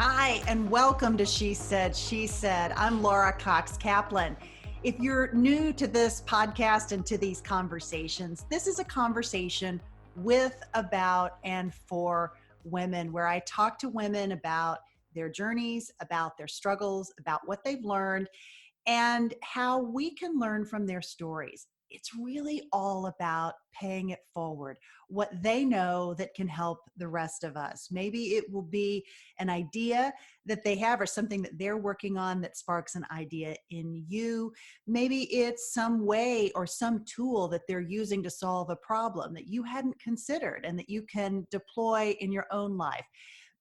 Hi, and welcome to She Said, She Said. I'm Laura Cox Kaplan. If you're new to this podcast and to these conversations, this is a conversation with, about, and for women, where I talk to women about their journeys, about their struggles, about what they've learned, and how we can learn from their stories. It's really all about paying it forward, what they know that can help the rest of us. Maybe it will be an idea that they have or something that they're working on that sparks an idea in you. Maybe it's some way or some tool that they're using to solve a problem that you hadn't considered and that you can deploy in your own life.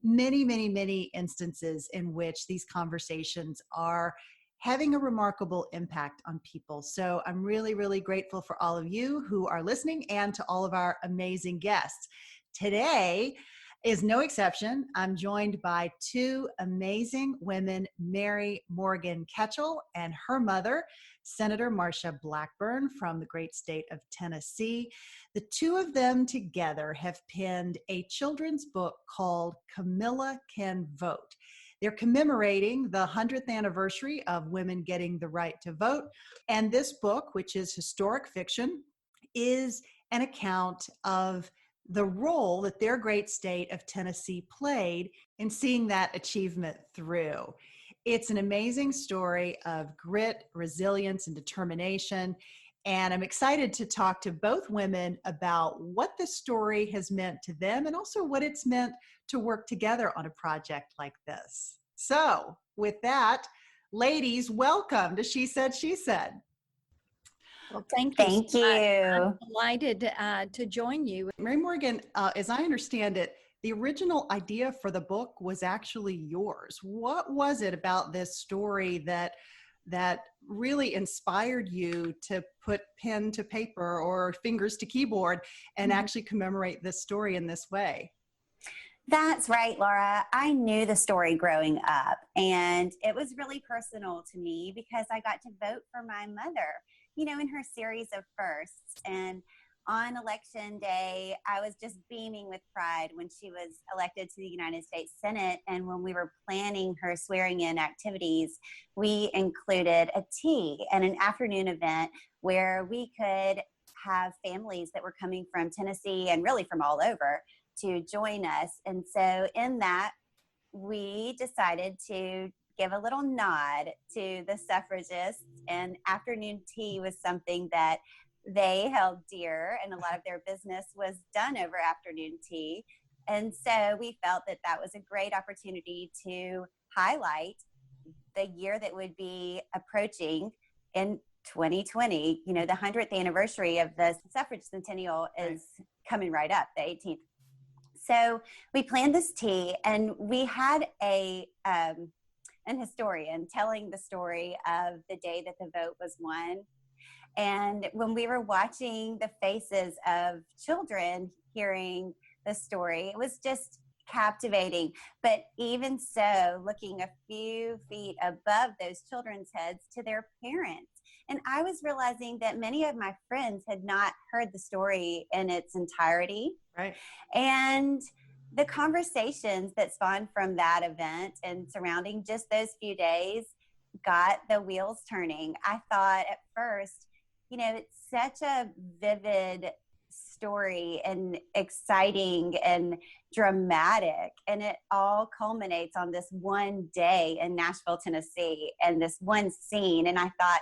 Many instances in which these conversations are having a remarkable impact on people. So I'm really grateful for all of you who are listening and to all of our amazing guests. Today is no exception. I'm joined by two amazing women, Mary Morgan Ketchel and her mother, Senator Marsha Blackburn from the great state of Tennessee. The two of them together have penned a children's book called Camilla Can Vote. They're commemorating the 100th anniversary of women getting the right to vote. And this book, which is historic fiction, is an account of the role that their great state of Tennessee played in seeing that achievement through. It's an amazing story of grit, resilience, and determination. And I'm excited to talk to both women about what this story has meant to them and also what it's meant to work together on a project like this. So with that, ladies, welcome to She Said, She Said. Well, thank you. Thank you. I'm delighted to join you. Mary Morgan, as I understand it, the original idea for the book was actually yours. What was it about this story that really inspired you to put pen to paper or fingers to keyboard and actually commemorate this story in this way? That's right, Laura. I knew the story growing up, and it was really personal to me because I got to vote for my mother, in her series of firsts. And on election day, I was just beaming with pride when she was elected to the United States Senate. And when we were planning her swearing in activities, we included a tea and an afternoon event where we could have families that were coming from Tennessee and really from all over to join us. And so in that, we decided to give a little nod to the suffragists, and afternoon tea was something that they held dear, and a lot of their business was done over afternoon tea. And so we felt that that was a great opportunity to highlight the year that would be approaching in 2020. The 100th anniversary of the suffrage centennial is coming right up, the 18th. So we planned this tea, and we had an historian telling the story of the day that the vote was won. And when we were watching the faces of children hearing the story, it was just captivating. But even so, looking a few feet above those children's heads to their parents. And I was realizing that many of my friends had not heard the story in its entirety. Right. And the conversations that spawned from that event and surrounding just those few days got the wheels turning. I thought at first, it's such a vivid story and exciting and dramatic, and it all culminates on this one day in Nashville, Tennessee, and this one scene. And I thought,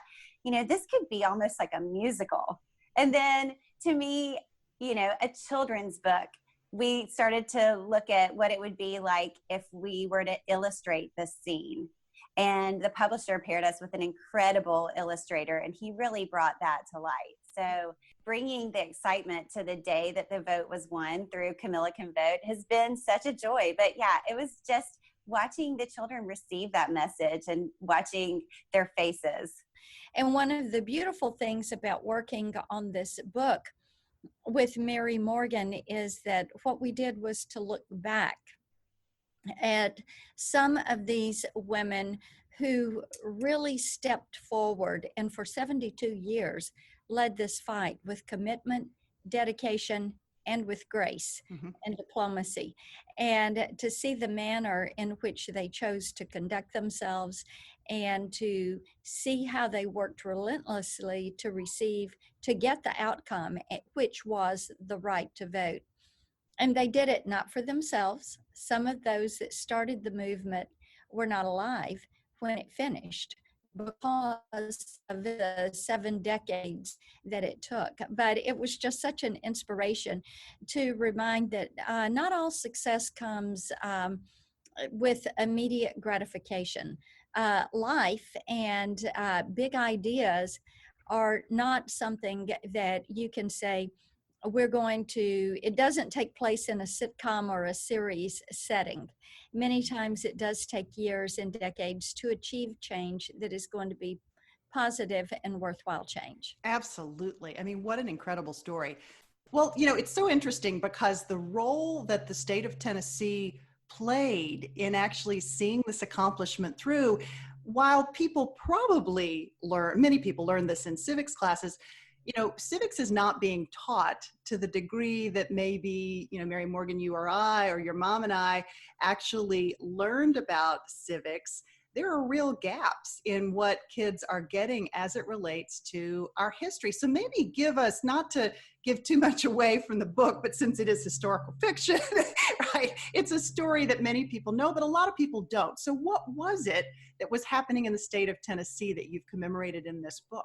this could be almost like a musical. And then to me, a children's book, we started to look at what it would be like if we were to illustrate this scene. And the publisher paired us with an incredible illustrator, and he really brought that to light. So bringing the excitement to the day that the vote was won through Camilla Can Vote has been such a joy. But yeah, it was just watching the children receive that message and watching their faces. And one of the beautiful things about working on this book with Mary Morgan is that what we did was to look back at some of these women who really stepped forward and for 72 years led this fight with commitment, dedication, and with grace Mhm. and diplomacy, and to see the manner in which they chose to conduct themselves and to see how they worked relentlessly to get the outcome, which was the right to vote. And they did it not for themselves. Some of those that started the movement were not alive when it finished because of the 7 decades that it took. But it was just such an inspiration to remind that not all success comes with immediate gratification. Life and big ideas are not something that you can say, it doesn't take place in a sitcom or a series setting. Many times it does take years and decades to achieve change that is going to be positive and worthwhile change. Absolutely. I mean, what an incredible story. Well, it's so interesting because the role that the state of Tennessee played in actually seeing this accomplishment through, while many people learn this in civics classes, civics is not being taught to the degree that maybe, Mary Morgan, you or I, or your mom and I actually learned about civics. There are real gaps in what kids are getting as it relates to our history. So maybe give us, not to give too much away from the book, but since it is historical fiction, right? It's a story that many people know, but a lot of people don't. So what was it that was happening in the state of Tennessee that you've commemorated in this book?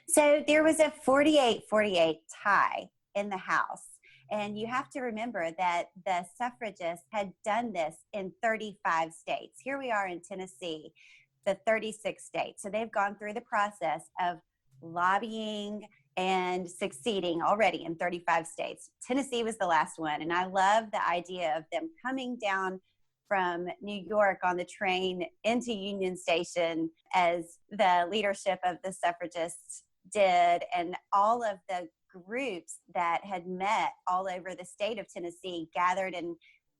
So there was a 48-48 tie in the House. And you have to remember that the suffragists had done this in 35 states. Here we are in Tennessee, the 36 states. So they've gone through the process of lobbying and succeeding already in 35 states. Tennessee was the last one. And I love the idea of them coming down from New York on the train into Union Station, as the leadership of the suffragists did, and all of the groups that had met all over the state of Tennessee gathered, and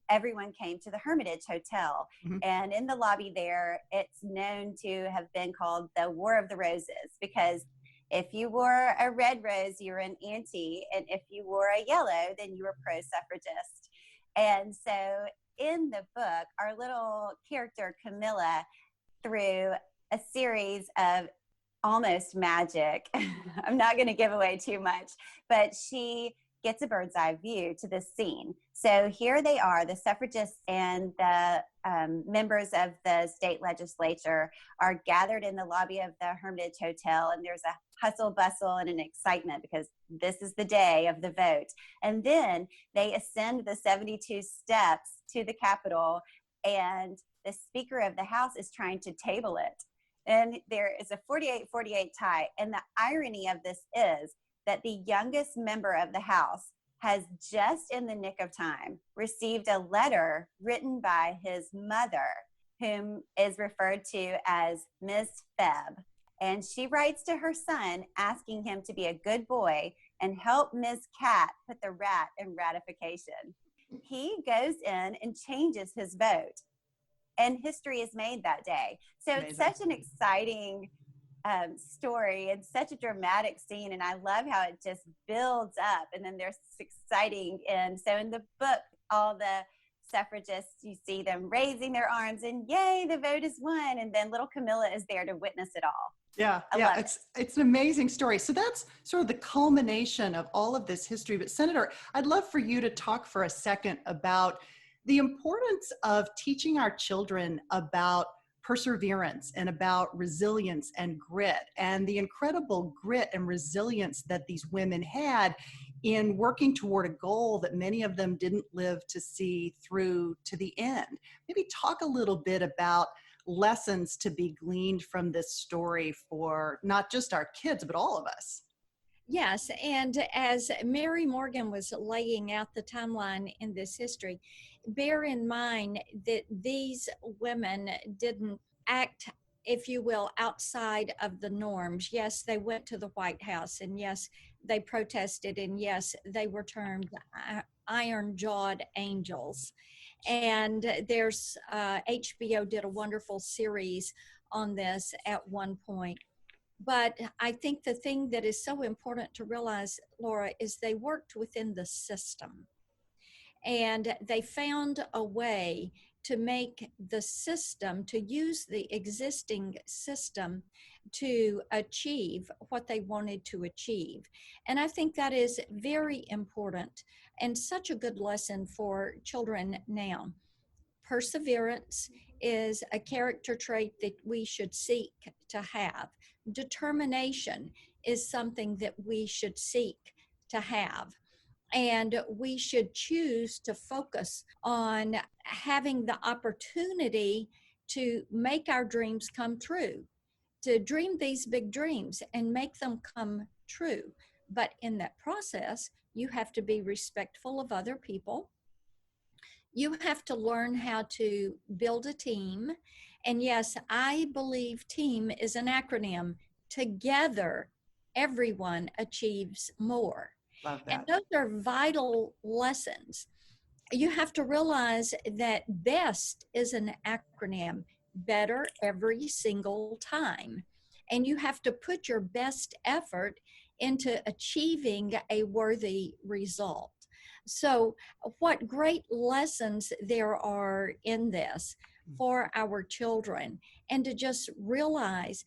everyone came to the Hermitage Hotel. Mm-hmm. And in the lobby there, it's known to have been called the War of the Roses, because if you wore a red rose, you were an anti, and if you wore a yellow, then you were pro-suffragist. And so in the book, our little character Camilla, through a series of almost magic, I'm not going to give away too much, but she gets a bird's eye view to this scene. So here they are, the suffragists and the members of the state legislature are gathered in the lobby of the Hermitage Hotel, and there's a hustle bustle and an excitement because this is the day of the vote. And then they ascend the 72 steps to the Capitol, and the Speaker of the House is trying to table it. And there is a 48-48 tie. And the irony of this is that the youngest member of the House has just in the nick of time received a letter written by his mother, whom is referred to as Miss Febb. And she writes to her son asking him to be a good boy and help Ms. Cat put the rat in ratification. He goes in and changes his vote, and history is made that day. So Amazing. It's such an exciting story and such a dramatic scene, and I love how it just builds up, and then there's exciting. And so in the book, all the suffragists, you see them raising their arms and yay, the vote is won, and then little Camilla is there to witness it all. Yeah, it's an amazing story. So that's sort of the culmination of all of this history. But Senator, I'd love for you to talk for a second about the importance of teaching our children about perseverance and about resilience and grit, and the incredible grit and resilience that these women had in working toward a goal that many of them didn't live to see through to the end. Maybe talk a little bit about lessons to be gleaned from this story for not just our kids, but all of us. Yes, and as Mary Morgan was laying out the timeline in this history, bear in mind that these women didn't act, if you will, outside of the norms. Yes, they went to the White House, and yes, they protested, and yes, they were termed iron-jawed angels. And there's HBO did a wonderful series on this at one point. But I think the thing that is so important to realize, Laura, is they worked within the system, and they found a way to make the system, to use the existing system to achieve what they wanted to achieve. And I think that is very important and such a good lesson for children now. Perseverance is a character trait that we should seek to have. Determination is something that we should seek to have. And we should choose to focus on having the opportunity to make our dreams come true, to dream these big dreams and make them come true. But in that process, you have to be respectful of other people. You have to learn how to build a team. And yes, I believe team is an acronym. Together, everyone achieves more. Love And that. those are vital lessons. You have to realize that BEST is an acronym, better every single time. And you have to put your best effort into achieving a worthy result. So, what great lessons there are in this for our children, and to just realize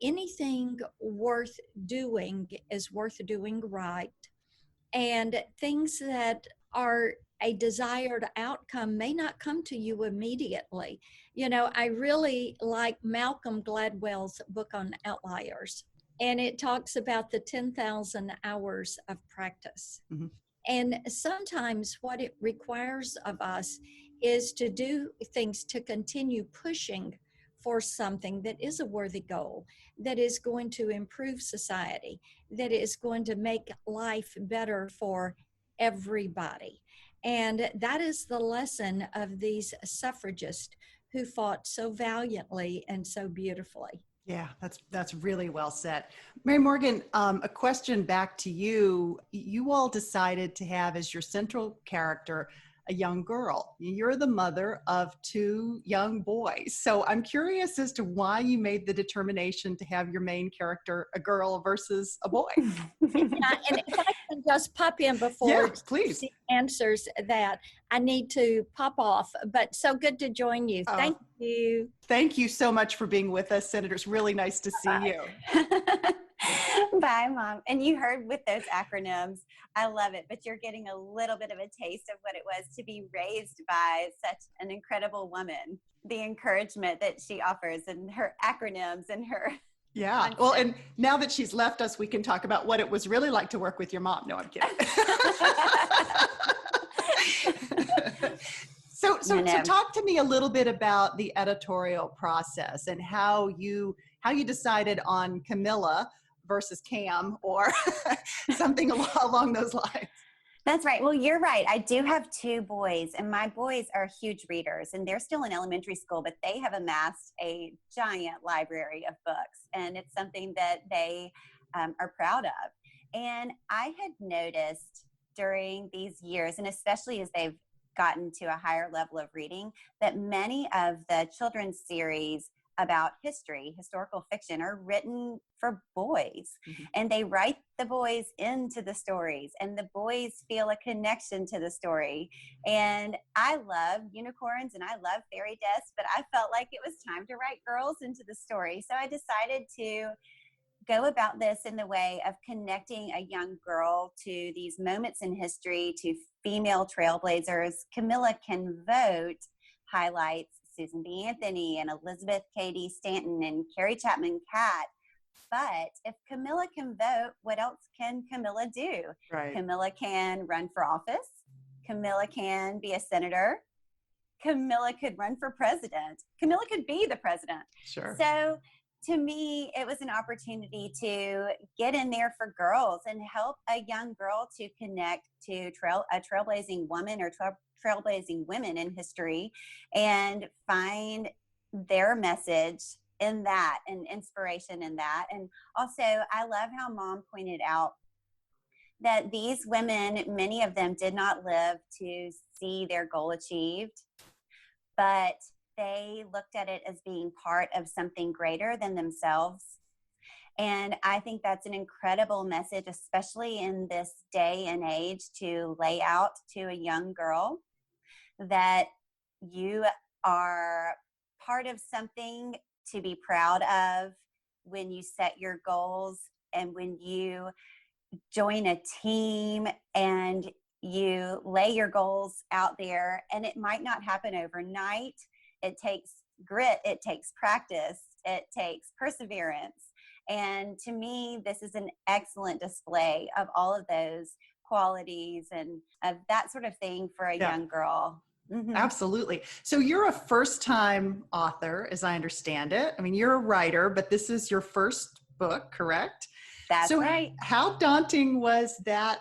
anything worth doing is worth doing right, and things that are a desired outcome may not come to you immediately. You know, I really like Malcolm Gladwell's book on outliers, and it talks about the 10,000 hours of practice. Mhm. And sometimes what it requires of us is to do things, to continue pushing for something that is a worthy goal, that is going to improve society, that is going to make life better for everybody. And that is the lesson of these suffragists who fought so valiantly and so beautifully. Yeah, that's really well said. Mary Morgan, a question back to you. You all decided to have as your central character a young girl. You're the mother of two young boys. So I'm curious as to why you made the determination to have your main character a girl versus a boy. And if I can just pop in before please. she answers that, I need to pop off. But so good to join you. Thank you. Thank you so much for being with us, Senator. It's really nice to see you. Bye, Mom. And you heard with those acronyms, I love it, but you're getting a little bit of a taste of what it was to be raised by such an incredible woman, the encouragement that she offers and her acronyms and her. Yeah. Well, and now that she's left us, we can talk about what it was really like to work with your mom. No, I'm kidding. So talk to me a little bit about the editorial process and how you decided on Camilla versus Cam or something along those lines. That's right. Well, you're right. I do have two boys, and my boys are huge readers, and they're still in elementary school, but they have amassed a giant library of books, and it's something that they are proud of. And I had noticed during these years, and especially as they've gotten to a higher level of reading, that many of the children's series about history, historical fiction, are written for boys. Mm-hmm. And they write the boys into the stories, and the boys feel a connection to the story. And I love unicorns and I love fairy dust, but I felt like it was time to write girls into the story. So I decided to go about this in the way of connecting a young girl to these moments in history, to female trailblazers. Camilla Can Vote highlights Susan B. Anthony and Elizabeth Cady Stanton and Carrie Chapman Catt. But if Camilla can vote, what else can Camilla do? Right. Camilla can run for office. Camilla can be a senator. Camilla could run for president. Camilla could be the president. Sure. So to me, it was an opportunity to get in there for girls and help a young girl to connect to a trailblazing woman or trailblazing women in history and find their message in that and inspiration in that. And also, I love how Mom pointed out that these women, many of them did not live to see their goal achieved, but they looked at it as being part of something greater than themselves. And I think that's an incredible message, especially in this day and age, to lay out to a young girl that you are part of something to be proud of when you set your goals and when you join a team and you lay your goals out there. And it might not happen overnight. It takes grit, it takes practice, it takes perseverance. And to me, this is an excellent display of all of those qualities and of that sort of thing for a young girl. Mm-hmm. Absolutely. So you're a first-time author, as I understand it. I mean, you're a writer, but this is your first book, correct? That's so right. How daunting was that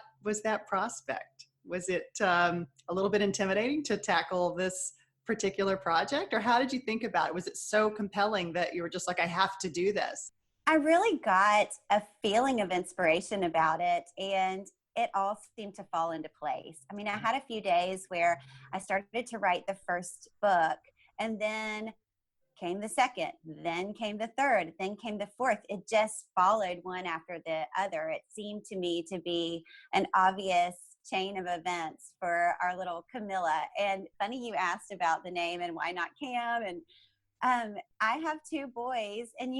prospect? Was it a little bit intimidating to tackle this particular project, or how did you think about it? Was it so compelling that you were just like, I have to do this? I really got a feeling of inspiration about it, and it all seemed to fall into place. I mean, I had a few days where I started to write the first book, and then came the second, then came the third, then came the fourth. It just followed one after the other. It seemed to me to be an obvious chain of events for our little Camilla. And funny you asked about the name and why not Cam. And I have two boys, and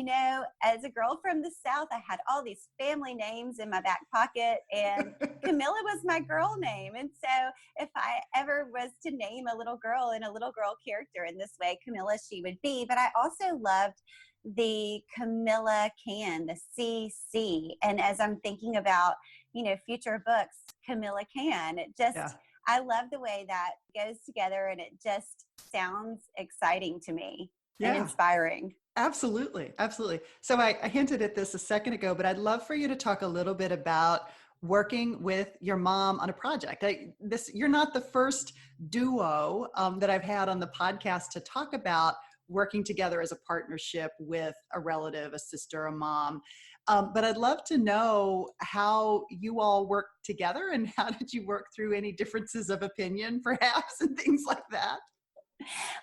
as a girl from the South, I had all these family names in my back pocket, and Camilla was my girl name. And so if I ever was to name a little girl and a little girl character in this way, Camilla she would be. But I also loved the Camilla Can, the CC. And as I'm thinking about, future books, Camilla Can, it just, I love the way that goes together, and it just sounds exciting to me. And inspiring. Absolutely. Absolutely. So I hinted at this a second ago, but I'd love for you to talk a little bit about working with your mom on a project. You're not the first duo that I've had on the podcast to talk about working together as a partnership with a relative, a sister, a mom. But I'd love to know how you all work together, and how did you work through any differences of opinion, perhaps, and things like that?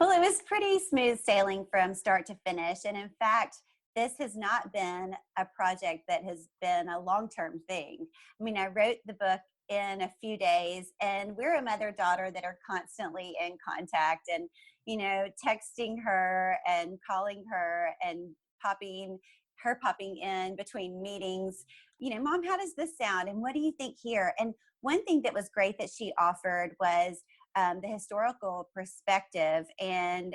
Well, it was pretty smooth sailing from start to finish. And in fact, this has not been a project that has been a long-term thing. I mean, I wrote the book in a few days, and we're a mother-daughter that are constantly in contact and, texting her and calling her and popping in between meetings. Mom, how does this sound? And what do you think here? And one thing that was great that she offered was the historical perspective, and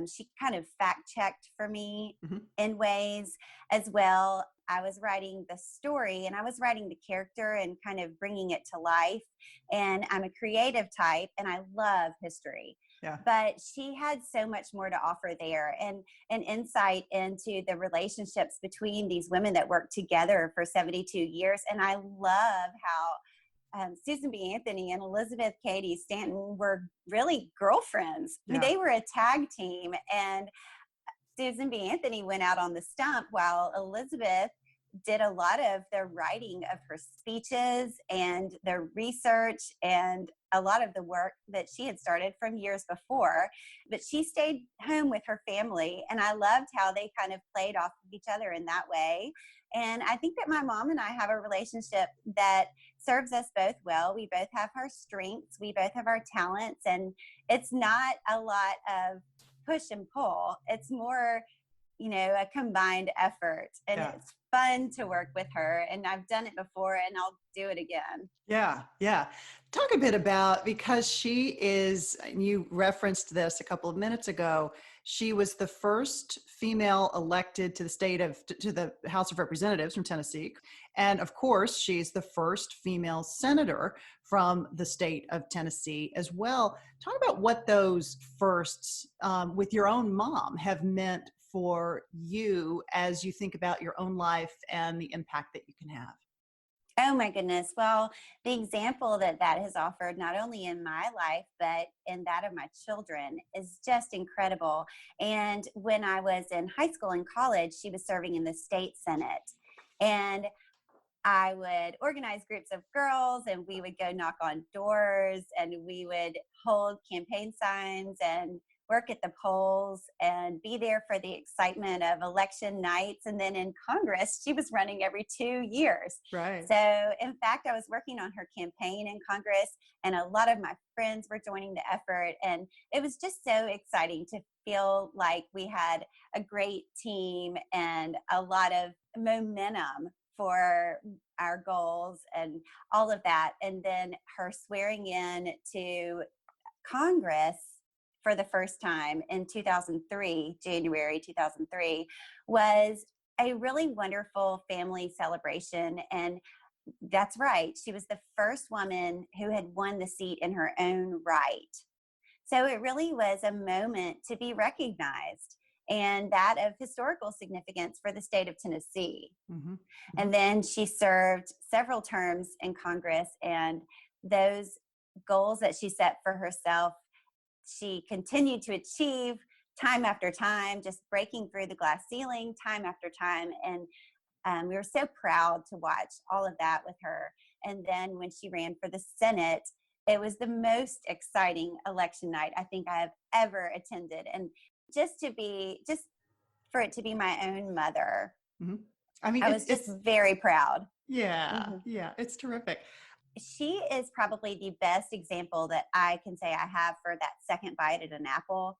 she kind of fact checked for me in ways as well. I was writing the story, and I was writing the character and kind of bringing it to life. And I'm a creative type, and I love history. Yeah. But she had so much more to offer there, and an insight into the relationships between these women that worked together for 72 years. And I love how Susan B. Anthony and Elizabeth Cady Stanton were really girlfriends. Yeah. I mean, they were a tag team, and Susan B. Anthony went out on the stump while Elizabeth did a lot of the writing of her speeches and the research and a lot of the work that she had started from years before. But she stayed home with her family, and I loved how they kind of played off of each other in that way. And I think that my mom and I have a relationship that serves us both well. We both have our strengths, we both have our talents, and it's not a lot of push and pull. It's more, a combined effort, and it's fun to work with her. And I've done it before, and I'll do it again. Yeah. Talk a bit about, because she is, you referenced this a couple of minutes ago, she was the first female elected to the House of Representatives from Tennessee. And of course, she's the first female senator from the state of Tennessee as well. Talk about what those firsts with your own mom have meant for you as you think about your own life and the impact that you can have. Oh my goodness. Well, the example that has offered, not only in my life, but in that of my children, is just incredible. And when I was in high school and college, she was serving in the state Senate. And I would organize groups of girls, and we would go knock on doors, and we would hold campaign signs and work at the polls and be there for the excitement of election nights. And then in Congress, she was running every 2 years. Right. So in fact, I was working on her campaign in Congress, and a lot of my friends were joining the effort. And it was just so exciting to feel like we had a great team and a lot of momentum for our goals and all of that. And then her swearing in to Congress for the first time in 2003, January 2003, was a really wonderful family celebration. And that's right, she was the first woman who had won the seat in her own right. So it really was a moment to be recognized, and that of historical significance for the state of Tennessee. Mm-hmm. And then she served several terms in Congress, and those goals that she set for herself, she continued to achieve time after time, just breaking through the glass ceiling time after time. And we were so proud to watch all of that with her. And then when she ran for the Senate, it was the most exciting election night I think I have ever attended. And just for it to be my own mother, Mm-hmm. I mean, I was just very proud. Yeah, Mm-hmm. yeah, it's terrific. She is probably the best example that I can say I have for that second bite at an apple.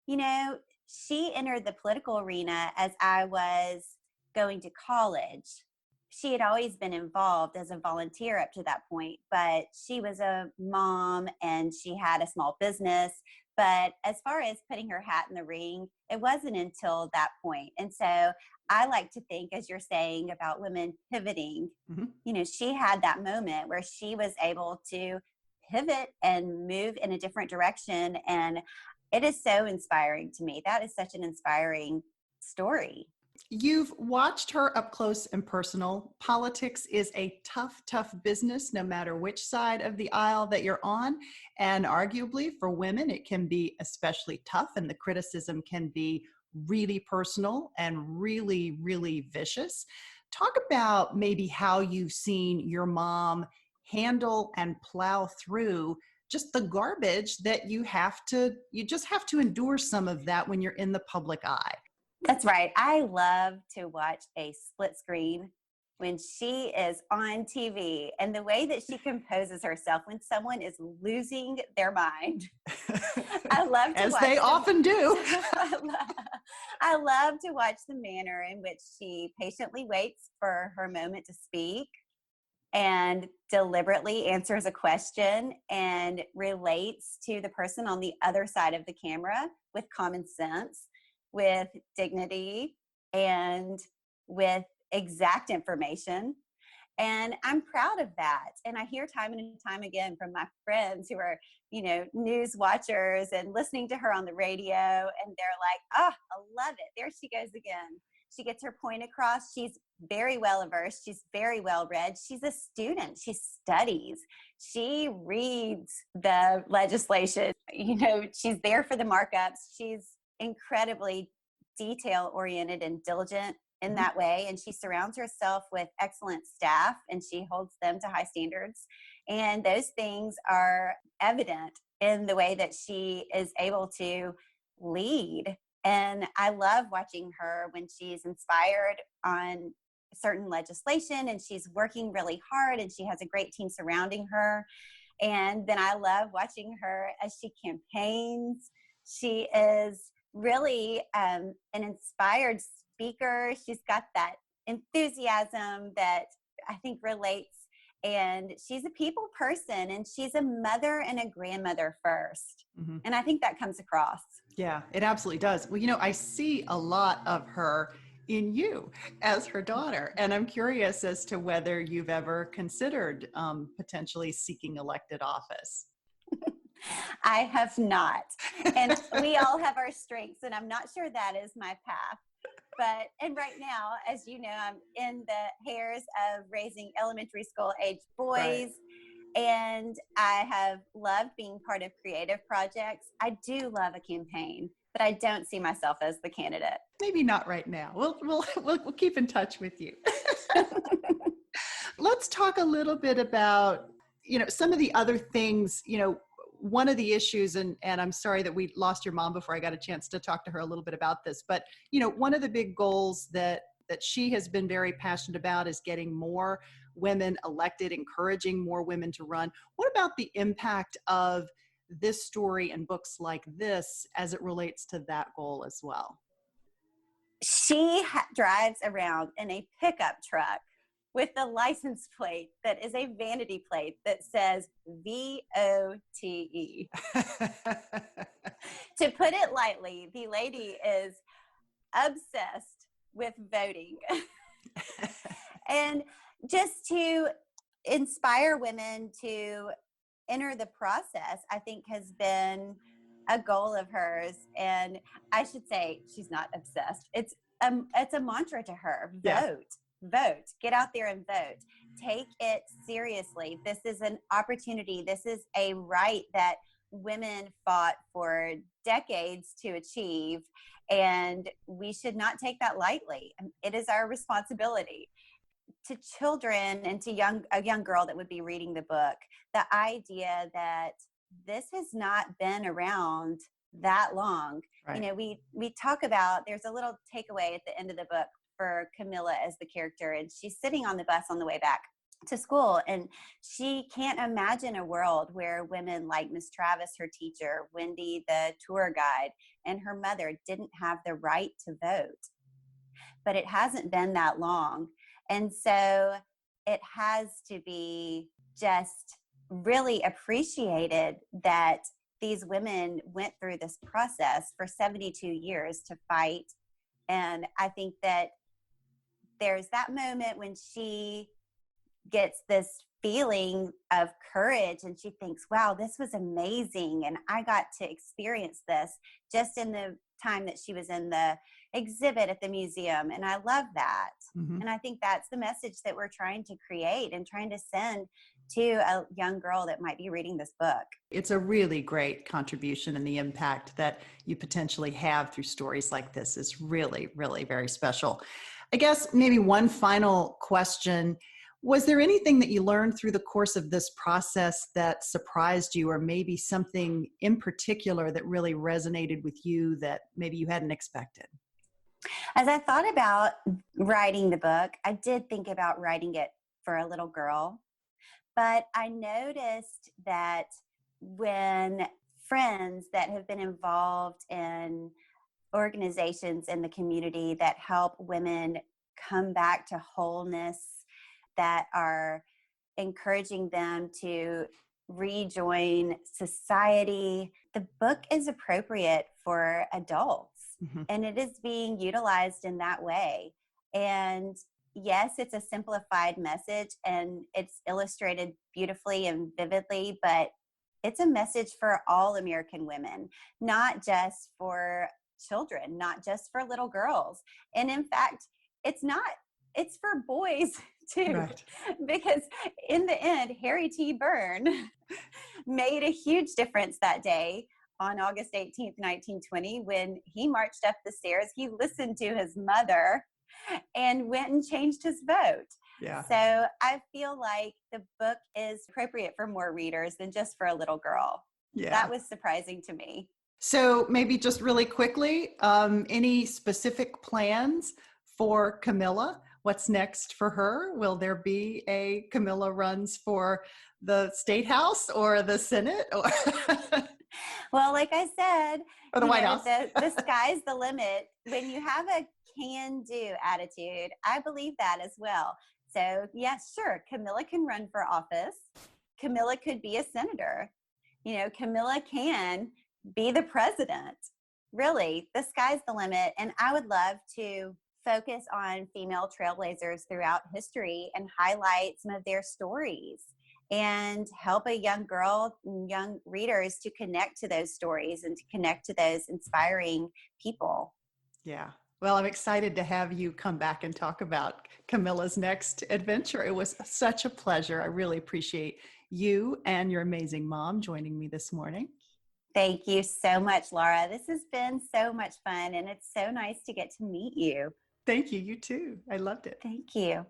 You know, she entered the political arena as I was going to college. She had always been involved as a volunteer up to that point, but she was a mom and she had a small business. But as far as putting her hat in the ring, it wasn't until that point. And so I like to think, as you're saying about women pivoting, Mm-hmm. you know, she had that moment where she was able to pivot and move in a different direction. And it is so inspiring to me. That is such an inspiring story. You've watched her up close and personal. Politics is a tough, tough business, no matter which side of the aisle that you're on. And arguably for women, it can be especially tough, and the criticism can be really personal and really, really vicious. Talk about maybe how you've seen your mom handle and plow through just the garbage that you just have to endure some of that when you're in the public eye. That's right. I love to watch a split screen when she is on TV, and the way that she composes herself when someone is losing their mind. I love to As watch they often do. I love to watch the manner in which she patiently waits for her moment to speak and deliberately answers a question and relates to the person on the other side of the camera with common sense, with dignity, and with exact information. And I'm proud of that. And I hear time and time again from my friends who are, you know, news watchers and listening to her on the radio, and they're like, oh, I love it. There she goes again. She gets her point across. She's very well versed. She's very well read. She's a student. She studies. She reads the legislation. You know, she's there for the markups. She's incredibly detail oriented and diligent in that way. And she surrounds herself with excellent staff, and she holds them to high standards. And those things are evident in the way that she is able to lead. And I love watching her when she's inspired on certain legislation and she's working really hard and she has a great team surrounding her. And then I love watching her as she campaigns. She is really an inspired speaker. She's got that enthusiasm that I think relates. And she's a people person, and she's a mother and a grandmother first. Mm-hmm. And I think that comes across. Yeah, it absolutely does. Well, you know, I see a lot of her in you as her daughter. And I'm curious as to whether you've ever considered potentially seeking elected office. I have not. And we all have our strengths, and I'm not sure that is my path. And right now, as you know, I'm in the hairs of raising elementary school age boys. Right. And I have loved being part of creative projects. I do love a campaign, but I don't see myself as the candidate. Maybe not right now. We'll keep in touch with you. Let's talk a little bit about, you know, some of the other things, you know, one of the issues, and I'm sorry that we lost your mom before I got a chance to talk to her a little bit about this, but one of the big goals that she has been very passionate about is getting more women elected, encouraging more women to run. What about the impact of this story and books like this as it relates to that goal as well? She drives around in a pickup truck with a license plate that is a vanity plate that says VOTE. To put it lightly, the lady is obsessed with voting. And just to inspire women to enter the process, I think has been a goal of hers. And I should say she's not obsessed. It's a mantra to her. Vote, get out there and vote. Take it seriously. This is an opportunity. This is a right that women fought for decades to achieve. And we should not take that lightly. It is our responsibility. To children and to a young girl that would be reading the book, the idea that this has not been around that long. Right. We talk about, there's a little takeaway at the end of the book for Camilla as the character, and she's sitting on the bus on the way back to school, and she can't imagine a world where women like Miss Travis, her teacher, Wendy, the tour guide, and her mother didn't have the right to vote. But it hasn't been that long. And so it has to be just really appreciated that these women went through this process for 72 years to fight. And I think that there's that moment when she gets this feeling of courage and she thinks, wow, this was amazing. And I got to experience this just in the time that she was in the exhibit at the museum. And I love that. Mm-hmm. And I think that's the message that we're trying to create and trying to send to a young girl that might be reading this book. It's a really great contribution, and the impact that you potentially have through stories like this is really, really very special. I guess maybe one final question. Was there anything that you learned through the course of this process that surprised you, or maybe something in particular that really resonated with you that maybe you hadn't expected? As I thought about writing the book, I did think about writing it for a little girl, but I noticed that when friends that have been involved in organizations in the community that help women come back to wholeness, that are encouraging them to rejoin society, the book is appropriate for adults. Mm-hmm. And it is being utilized in that way. And yes, it's a simplified message and it's illustrated beautifully and vividly, but it's a message for all American women, not just for children, not just for little girls. And in fact, it's for boys too, right. Because in the end, Harry T. Byrne made a huge difference that day on August 18th, 1920, when he marched up the stairs. He listened to his mother and went and changed his vote. Yeah. So I feel like the book is appropriate for more readers than just for a little girl. Yeah. That was surprising to me. So maybe just really quickly, any specific plans for Camilla? What's next for her? Will there be a Camilla runs for the State House or the Senate? Or well, like I said, or the White House. The sky's the limit. When you have a can-do attitude, I believe that as well. So yes, sure, Camilla can run for office. Camilla could be a senator. Camilla can be the president. Really, the sky's the limit. And I would love to focus on female trailblazers throughout history and highlight some of their stories and help a young girl, young readers to connect to those stories and to connect to those inspiring people. Yeah. Well, I'm excited to have you come back and talk about Camilla's next adventure. It was such a pleasure. I really appreciate you and your amazing mom joining me this morning. Thank you so much, Laura. This has been so much fun, and it's so nice to get to meet you. Thank you. You too. I loved it. Thank you.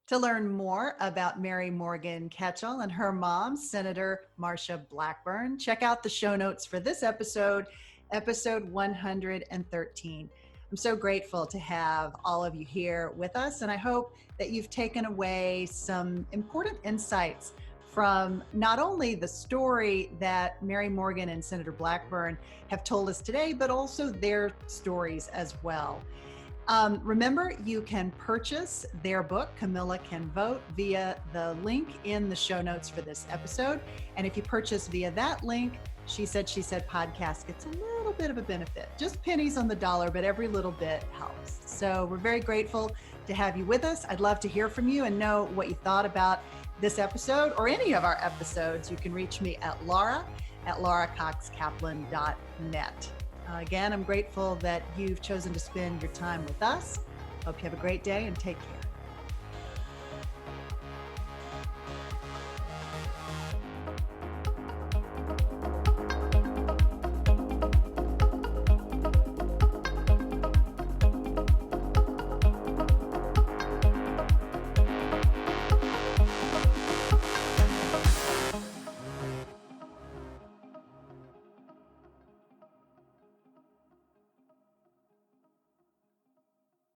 To learn more about Mary Morgan Ketchel and her mom, Senator Marsha Blackburn, check out the show notes for this episode, episode 113. I'm so grateful to have all of you here with us, and I hope that you've taken away some important insights from not only the story that Mary Morgan and Senator Blackburn have told us today, but also their stories as well. Remember, you can purchase their book, Camilla Can Vote, via the link in the show notes for this episode. And if you purchase via that link, She Said podcast gets a little bit of a benefit. Just pennies on the dollar, but every little bit helps. So we're very grateful to have you with us. I'd love to hear from you and know what you thought about this episode or any of our episodes. You can reach me at laura@lauracoxkaplan.net. Again, I'm grateful that you've chosen to spend your time with us. Hope you have a great day and take care.